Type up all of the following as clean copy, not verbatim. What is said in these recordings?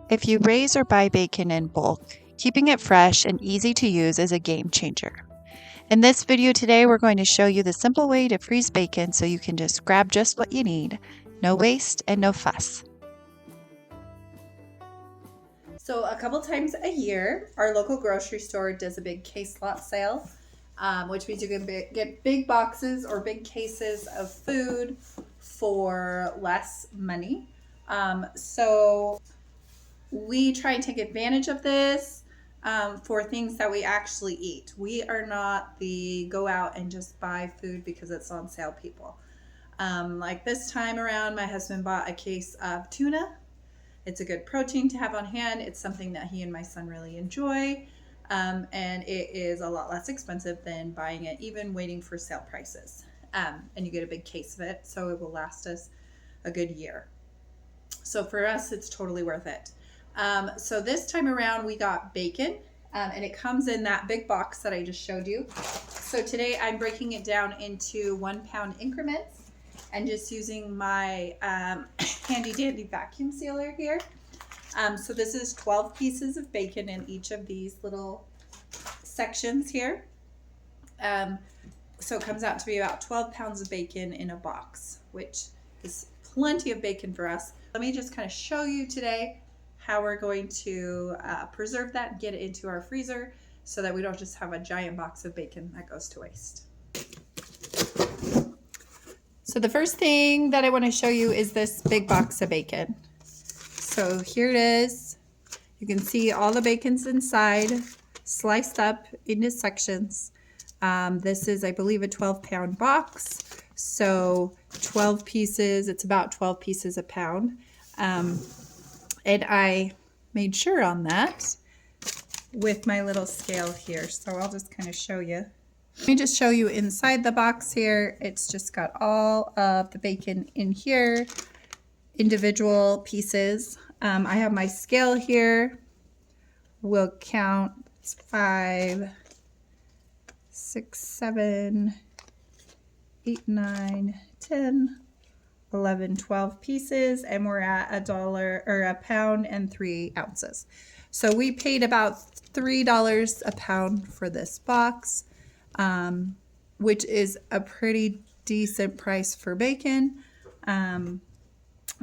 If you raise or buy bacon in bulk, keeping it fresh and easy to use is a game changer. In this video today, we're going to show you the simple way to freeze bacon so you can just grab just what you need. No waste and no fuss. So a couple times a year, our local grocery store does a big case lot sale, which means you can get big boxes or big cases of food for less money. So we try and take advantage of this for things that we actually eat. We are not the go out and just buy food because it's on sale people. Like this time around, my husband bought a case of tuna. It's a good protein to have on hand. It's something that he and my son really enjoy. And it is a lot less expensive than buying it, even waiting for sale prices. And you get a big case of it, so it will last us a good year. So for us, it's totally worth it. So this time around, we got bacon, and it comes in that big box that I just showed you. So today I'm breaking it down into 1 pound increments and just using my handy dandy vacuum sealer here. So this is 12 pieces of bacon in each of these little sections here. So it comes out to be about 12 pounds of bacon in a box, which is plenty of bacon for us. Let me just kind of show you today how we're going to preserve that and get it into our freezer so that we don't just have a giant box of bacon that goes to waste. So the first thing that I want to show you is this big box of bacon. So here it is. You can see all the bacon's inside, sliced up into sections. This is, I believe, a 12-pound box. So 12 pieces, it's about 12 pieces a pound. And I made sure on that with my little scale here. So I'll just kind of show you. Let me just show you inside the box here. It's just got all of the bacon in here, individual pieces. I have my scale here. We'll count 5, 6, 7, 8, 9, 10, 11, 12 pieces, and we're at $1 or a pound and 3 ounces. So we paid about $3 a pound for this box. Which is a pretty decent price for bacon, at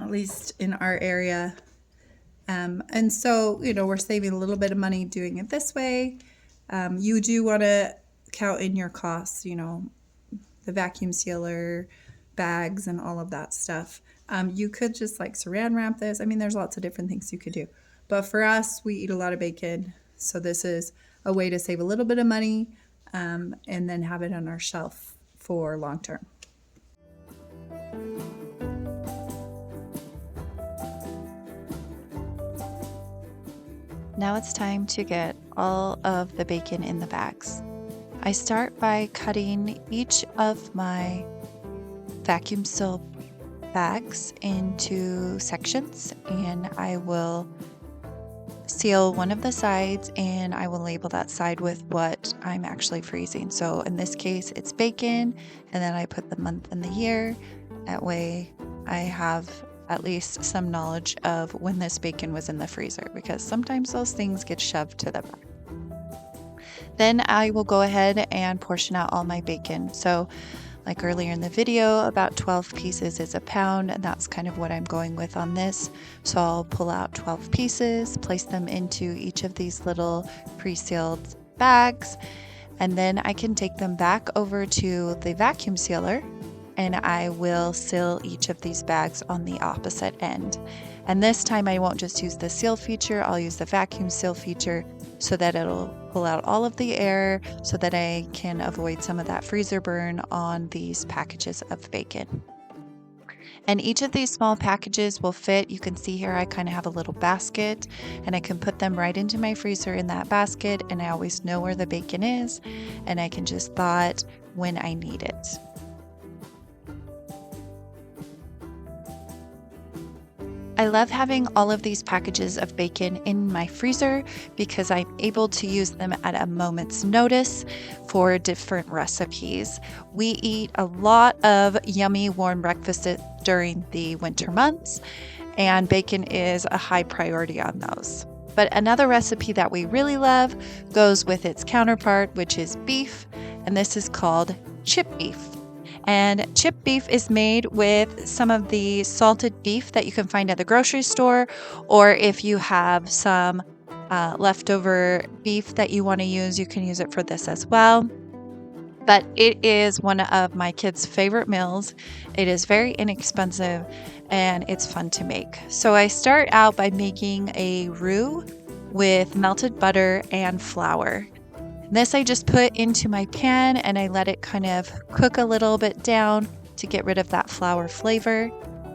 least in our area. And so, you know, we're saving a little bit of money doing it this way. You do want to count in your costs, you know, the vacuum sealer, bags, and all of that stuff. You could just like saran wrap this. I mean, there's lots of different things you could do. But for us, we eat a lot of bacon. So this is a way to save a little bit of money. And then have it on our shelf for long term. Now it's time to get all of the bacon in the bags. I start by cutting each of my vacuum seal bags into sections, and I will seal one of the sides and I will label that side with what I'm actually freezing. So in this case, it's bacon, and then I put the month and the year. That way I have at least some knowledge of when this bacon was in the freezer, because sometimes those things get shoved to the back. Then I will go ahead and portion out all my bacon. So like earlier in the video, about 12 pieces is a pound, and that's kind of what I'm going with on this. So I'll pull out 12 pieces, place them into each of these little pre-sealed bags, and then I can take them back over to the vacuum sealer, and I will seal each of these bags on the opposite end. And this time I won't just use the seal feature, I'll use the vacuum seal feature so that it'll pull out all of the air so that I can avoid some of that freezer burn on these packages of bacon. And each of these small packages will fit. You can see here I kind of have a little basket, and I can put them right into my freezer in that basket, and I always know where the bacon is, and I can just thaw it when I need it. I love having all of these packages of bacon in my freezer because I'm able to use them at a moment's notice for different recipes. We eat a lot of yummy warm breakfasts during the winter months, and bacon is a high priority on those. But another recipe that we really love goes with its counterpart, which is beef, and this is called chip beef. And chip beef is made with some of the salted beef that you can find at the grocery store, or if you have some leftover beef that you want to use, you can use it for this as well. But it is one of my kids' favorite meals. It is very inexpensive and it's fun to make. So I start out by making a roux with melted butter and flour. This I just put into my pan and I let it kind of cook a little bit down to get rid of that flour flavor.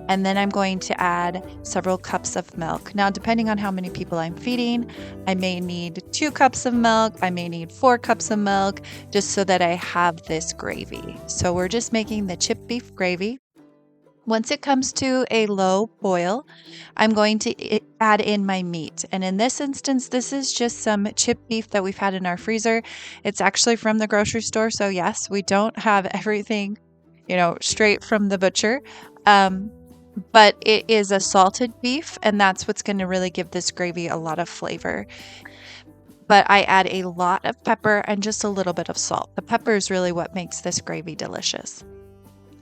And then I'm going to add several cups of milk. Now, depending on how many people I'm feeding, I may need 2 cups of milk. I may need 4 cups of milk just so that I have this gravy. So we're just making the chip beef gravy. Once it comes to a low boil, I'm going to add in my meat. And in this instance, this is just some chip beef that we've had in our freezer. It's actually from the grocery store. So yes, we don't have everything, straight from the butcher. But it is a salted beef, and that's what's going to really give this gravy a lot of flavor. But I add a lot of pepper and just a little bit of salt. The pepper is really what makes this gravy delicious.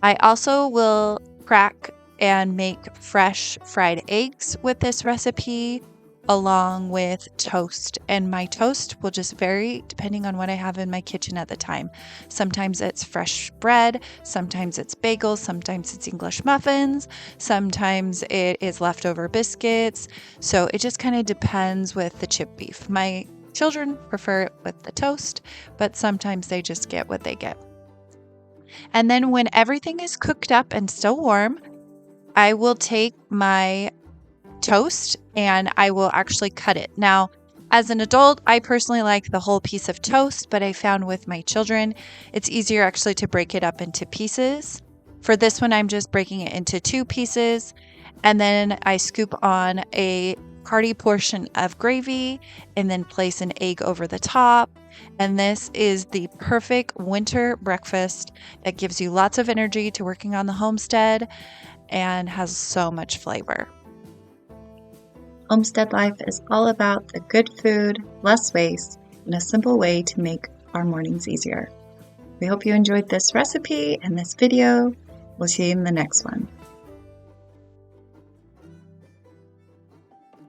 I also will crack and make fresh fried eggs with this recipe, along with toast. And my toast will just vary depending on what I have in my kitchen at the time. Sometimes it's fresh bread, sometimes it's bagels, sometimes it's English muffins, sometimes it is leftover biscuits. So it just kind of depends with the chip beef. My children prefer it with the toast, but sometimes they just get what they get. And then when everything is cooked up and still warm, I will take my toast and I will actually cut it. Now, as an adult, I personally like the whole piece of toast, but I found with my children, it's easier actually to break it up into pieces. For this one, I'm just breaking it into 2 pieces, and then I scoop on a hearty portion of gravy and then place an egg over the top. And this is the perfect winter breakfast that gives you lots of energy to working on the homestead and has so much flavor. Homestead life is all about the good food, less waste, and a simple way to make our mornings easier. We hope you enjoyed this recipe and this video. We'll see you in the next one.